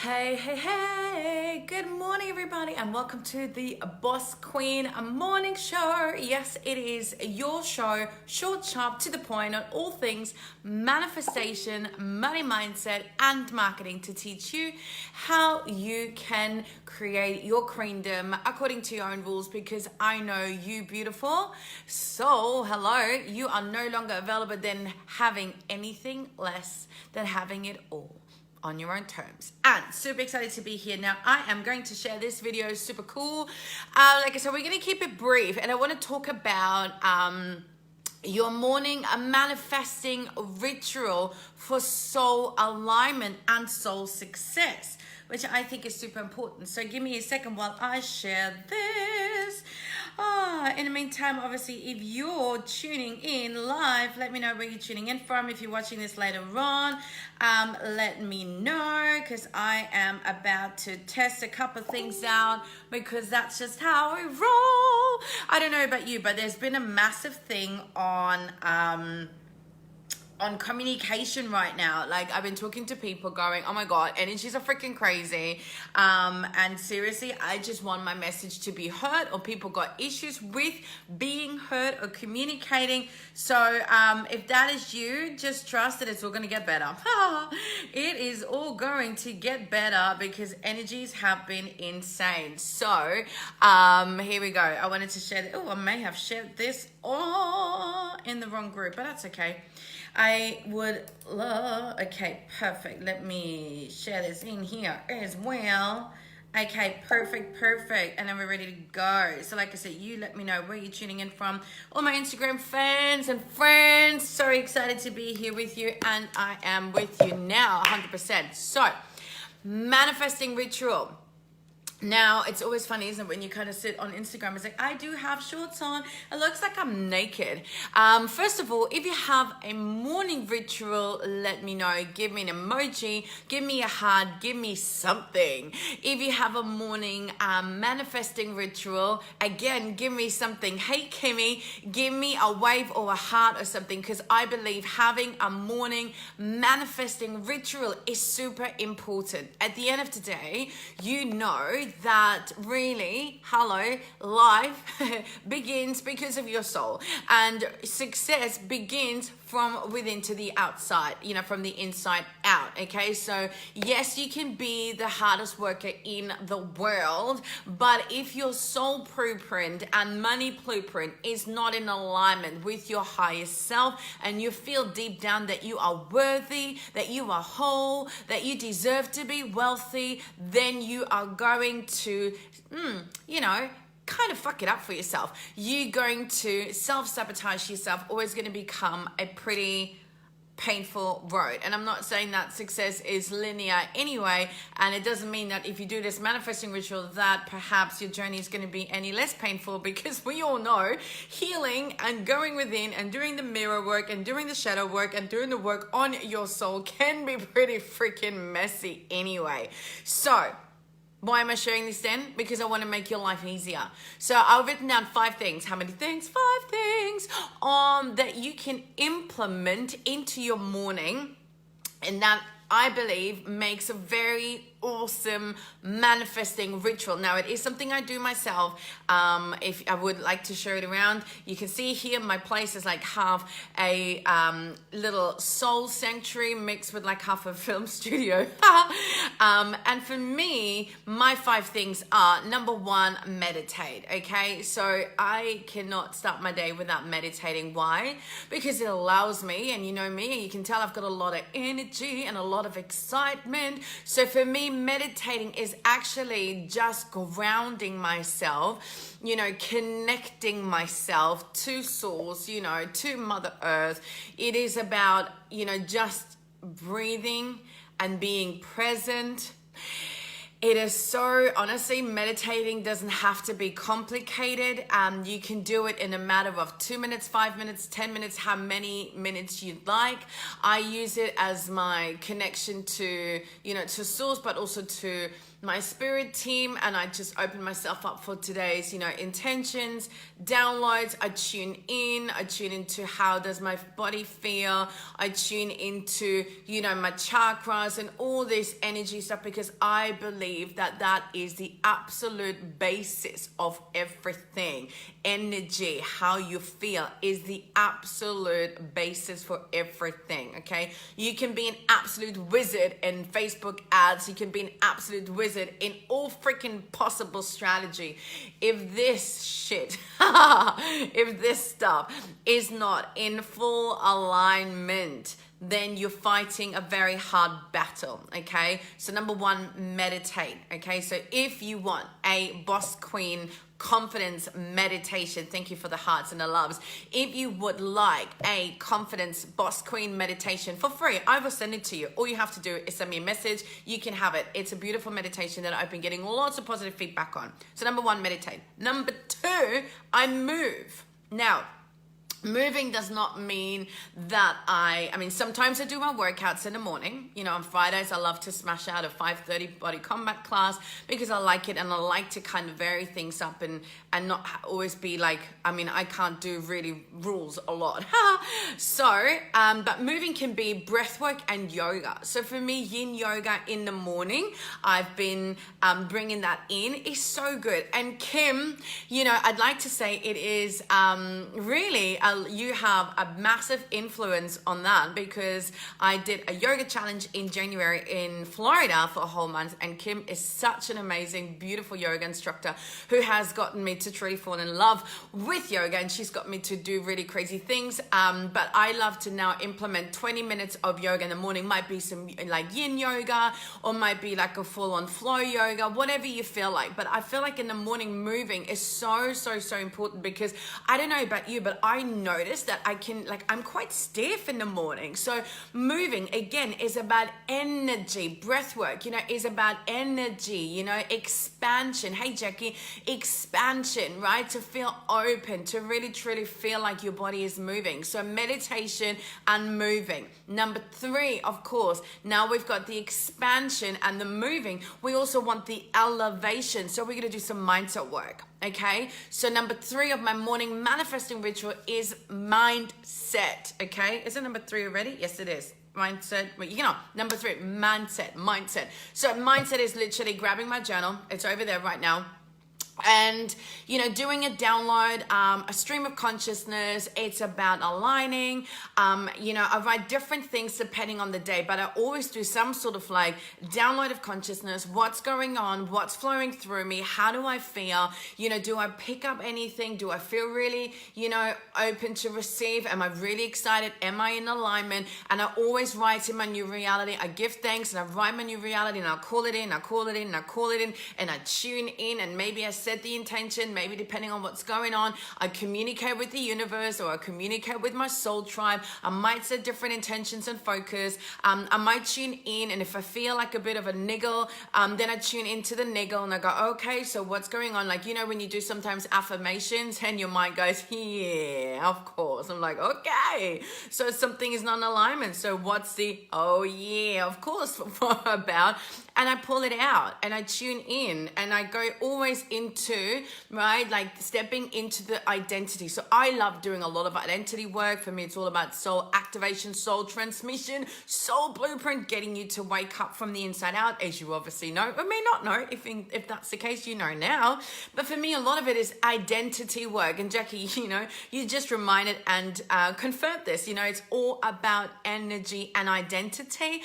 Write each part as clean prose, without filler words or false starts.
Hey, hey, hey, good morning, everybody, and welcome to the Boss Queen Morning Show. Yes, it is your show, short, sharp, to the point on all things manifestation, money mindset, and marketing to teach you how you can create your queendom according to your own rules, because I know you beautiful. So, hello, you are no longer available than having anything less than having it all on your own terms. And super excited to be here. Now, I am going to share this video, super cool. Like I said, we're going to keep it brief, and I want to talk about your morning manifesting ritual for soul alignment and soul success, which I think is super important. So give me a second while I share this. In the meantime, obviously, if you're tuning in live, let me know where you're tuning in from. If you're watching this later on, let me know, because I am about to test a couple of things out, because that's just how we roll. I don't know about you, but there's been a massive thing on communication right now. Like, I've been talking to people going, oh my God, energies are freaking crazy. And seriously, I just want my message to be heard, or people got issues with being heard or communicating. So if that is you, just trust that it's all going to get better. It is all going to get better, because energies have been insane. So here we go. I wanted to share, I may have shared this in the wrong group, but that's okay. I would love, okay, perfect. Let me share this in here as well. Okay, perfect. And then we're ready to go. So like I said, you let me know where you're tuning in from. All my Instagram fans and friends, so excited to be here with you. And I am with you now, 100%. So, manifesting ritual. Now, it's always funny, isn't it, when you kind of sit on Instagram, it's like, I do have shorts on. It looks like I'm naked. First of all, if you have a morning ritual, let me know. Give me an emoji, give me a heart, give me something. If you have a morning manifesting ritual, again, give me something. Hey, Kimmy, give me a wave or a heart or something, because I believe having a morning manifesting ritual is super important. At the end of the day, you know that really, life begins because of your soul, and success begins from within to the outside, from the inside out. Okay, so yes, you can be the hardest worker in the world, but if your soul blueprint and money blueprint is not in alignment with your higher self, and you feel deep down that you are worthy, that you are whole, that you deserve to be wealthy, then you are going to, kind of fuck it up for yourself. You're going to self-sabotage yourself, always going to become a pretty painful road. And I'm not saying that success is linear anyway, and it doesn't mean that if you do this manifesting ritual that perhaps your journey is going to be any less painful, because we all know healing and going within and doing the mirror work and doing the shadow work and doing the work on your soul can be pretty freaking messy anyway. So why am I sharing this then? Because I want to make your life easier. So I've written down 5 things. How many things? 5 things that you can implement into your morning, and that I believe makes a very awesome manifesting ritual. Now, it is something I do myself. If I would like to show it around, you can see here my place is like half a little soul sanctuary mixed with like half a film studio. And for me, my 5 things are, number 1, meditate. Okay, so I cannot start my day without meditating. Why? Because it allows me, and you know me, you can tell I've got a lot of energy and a lot of excitement. So for me, meditating is actually just grounding myself, connecting myself to source, to Mother Earth. It is about, just breathing and being present. It is so, honestly, meditating doesn't have to be complicated. You can do it in a matter of 2 minutes, 5 minutes, 10 minutes, how many minutes you'd like. I use it as my connection to, to source, but also to my spirit team, and I just open myself up for today's, intentions, downloads. I tune into how does my body feel. I tune into, my chakras and all this energy stuff, because I believe that that is the absolute basis of everything. Energy, how you feel, is the absolute basis for everything, okay? You can be an absolute wizard in Facebook ads. You can be an absolute wizard in all freaking possible strategy. If this shit, if this stuff is not in full alignment, then you're fighting a very hard battle, okay? So number one, meditate, okay? So if you want a boss queen confidence meditation, thank you for the hearts and the loves. If you would like a confidence boss queen meditation for free, I will send it to you. All you have to do is send me a message. You can have it. It's a beautiful meditation that I've been getting lots of positive feedback on. So number one, meditate. Number two, I move. Now, moving does not mean that I mean, sometimes I do my workouts in the morning. On Fridays, I love to smash out a 5:30 body combat class because I like it, and I like to kind of vary things up and not always be like, I can't do really rules a lot. So, but moving can be breath work and yoga. So for me, yin yoga in the morning, I've been bringing that in. Is so good. And Kim, I'd like to say it is really you have a massive influence on that, because I did a yoga challenge in January in Florida for a whole month, and Kim is such an amazing, beautiful yoga instructor who has gotten me to truly fall in love with yoga, and she's got me to do really crazy things. But I love to now implement 20 minutes of yoga in the morning. Might be some like yin yoga, or might be like a full-on flow yoga, whatever you feel like. But I feel like in the morning, moving is so important, because I don't know about you, but I notice that I'm quite stiff in the morning. So moving again is about energy. Breath work, is about energy, expansion. Hey Jackie, expansion, right? To feel open, to really truly feel like your body is moving. So meditation and moving. Number three, of course, now we've got the expansion and the moving. We also want the elevation. So we're going to do some mindset work. Okay, so number three of my morning manifesting ritual is mindset. Okay, is it number three already? Yes, it is. Mindset. Number three, mindset. So mindset is literally grabbing my journal. It's over there right now. And, doing a download, a stream of consciousness. It's about aligning. I write different things depending on the day, but I always do some sort of like download of consciousness. What's going on? What's flowing through me? How do I feel? Do I pick up anything? Do I feel really, open to receive? Am I really excited? Am I in alignment? And I always write in my new reality. I give thanks and I write my new reality, and I'll call it in, and I tune in, and maybe I set the intention, maybe depending on what's going on, I communicate with the universe, or I communicate with my soul tribe. I might set different intentions and focus. I might tune in, and if I feel like a bit of a niggle, then I tune into the niggle, and I go, okay, so what's going on? Like, when you do sometimes affirmations and your mind goes, yeah, of course. I'm like, okay, so something is not in alignment. So what's the, oh yeah, of course, about? And I pull it out, and I tune in, and I go always into, right, like stepping into the identity. So I love doing a lot of identity work. For me, it's all about soul activation, soul transmission, soul blueprint, getting you to wake up from the inside out, as you obviously know, or may not know. If that's the case, you know now. But for me, a lot of it is identity work. And Jackie, you just reminded and confirmed this. It's all about energy and identity.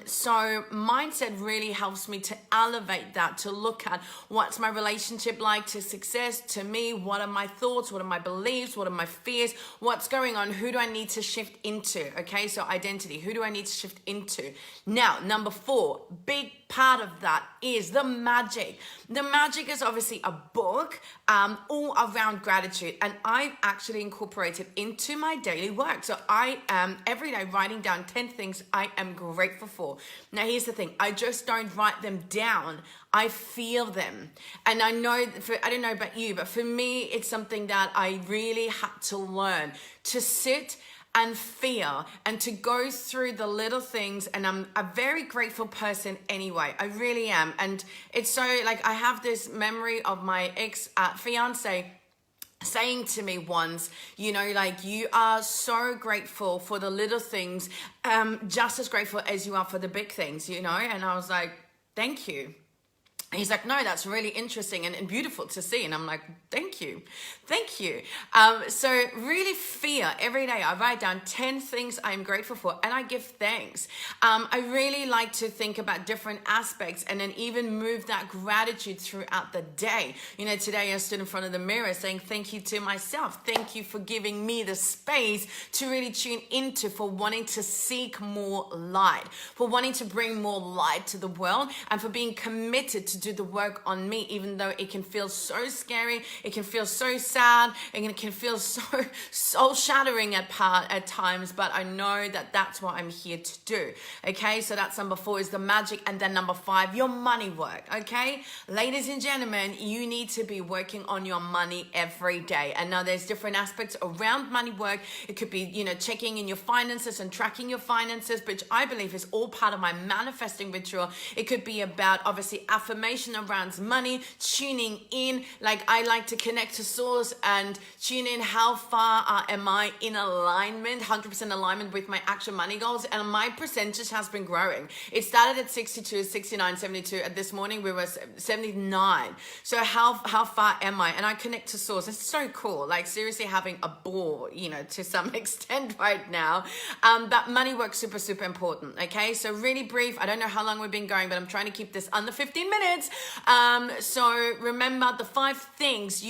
So mindset really helps me to elevate that, to look at what's my relationship like to success, to me, what are my thoughts, what are my beliefs, what are my fears, what's going on, who do I need to shift into? Okay, so identity, who do I need to shift into? Now, number four, big part of that is the magic. The magic is obviously a book all around gratitude, and I've actually incorporated into my daily work. So I am every day writing down 10 things I am grateful for. Now here's the thing, I just just don't write them down. I feel them. And I know, I don't know about you, but for me, it's something that I really had to learn to sit and feel and to go through the little things. And I'm a very grateful person anyway. I really am. And it's so like, I have this memory of my ex-fiance saying to me once, you know, like, you are so grateful for the little things, just as grateful as you are for the big things, you know? And I was like, thank you. He's like, no, that's really interesting and beautiful to see. And I'm like, thank you. Thank you. So really feel every day. I write down 10 things I'm grateful for and I give thanks. I really like to think about different aspects and then even move that gratitude throughout the day. You know, today I stood in front of the mirror saying thank you to myself. Thank you for giving me the space to really tune into, for wanting to seek more light, for wanting to bring more light to the world, and for being committed to do the work on me, even though it can feel so scary, it can feel so sad, and it can feel so soul shattering at times, but I know that that's what I'm here to do. Okay, so that's number 4 is the magic. And then number 5, your money work. Okay, ladies and gentlemen, you need to be working on your money every day. And now there's different aspects around money work. It could be, you know, checking in your finances and tracking your finances, which I believe is all part of my manifesting ritual. It could be about obviously affirmation around money, tuning in. Like, I like to connect to source and tune in. How far am I in alignment, 100% alignment with my actual money goals? And my percentage has been growing. It started at 62, 69, 72. At this morning, we were 79. So how far am I? And I connect to source. It's so cool. Like, seriously having a ball, you know, to some extent right now. But money work, super, super important. Okay, so really brief. I don't know how long we've been going, but I'm trying to keep this under 15 minutes. So remember the 5 things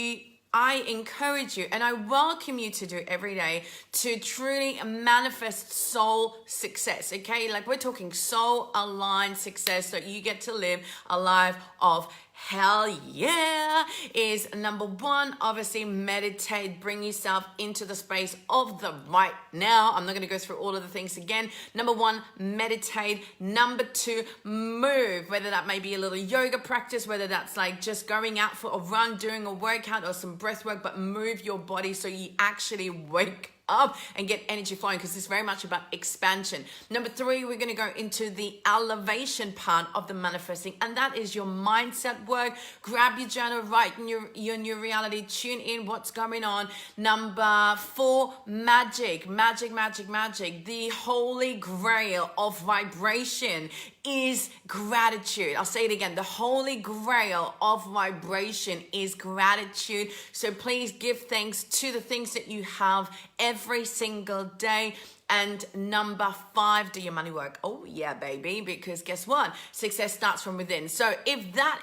I encourage you and I welcome you to do every day to truly manifest soul success. Okay, like, we're talking soul aligned success, so you get to live a life of hell yeah. Is number 1, obviously meditate, bring yourself into the space of the right now. I'm not going to go through all of the things again. Number 1, meditate. Number 2, move, whether that may be a little yoga practice, whether that's like just going out for a run, doing a workout or some breath work, but move your body so you actually wake up and get energy flowing, because it's very much about expansion. Number 3, we're going to go into the elevation part of the manifesting, and that is your mindset work. Grab your journal, write in your new reality, tune in what's going on. Number 4, magic. The holy grail of vibration is gratitude. I'll say it again. The holy grail of vibration is gratitude. So please give thanks to the things that you have every single day. And number 5, do your money work. Oh yeah, baby, because guess what? Success starts from within. So if that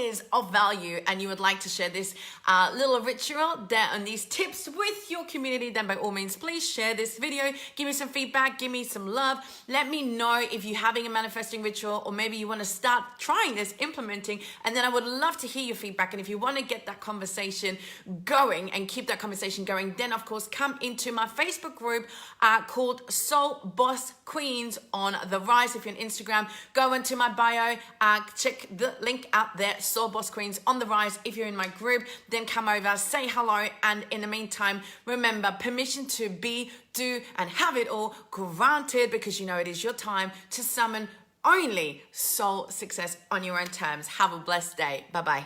is of value and you would like to share this little ritual and these tips with your community, then by all means, please share this video. Give me some feedback, give me some love. Let me know if you're having a manifesting ritual, or maybe you want to start trying this, implementing, and then I would love to hear your feedback. And if you want to get that conversation going and keep that conversation going, then of course, come into my Facebook group called Soul Boss Queens on the Rise. If you're on Instagram, go into my bio, check the link out there, Soul Boss Queens on the Rise. If you're in my group, then come over, say hello, and in the meantime, remember, permission to be, do, and have it all granted, because you know it is your time to summon only soul success on your own terms. Have a blessed day. Bye-bye.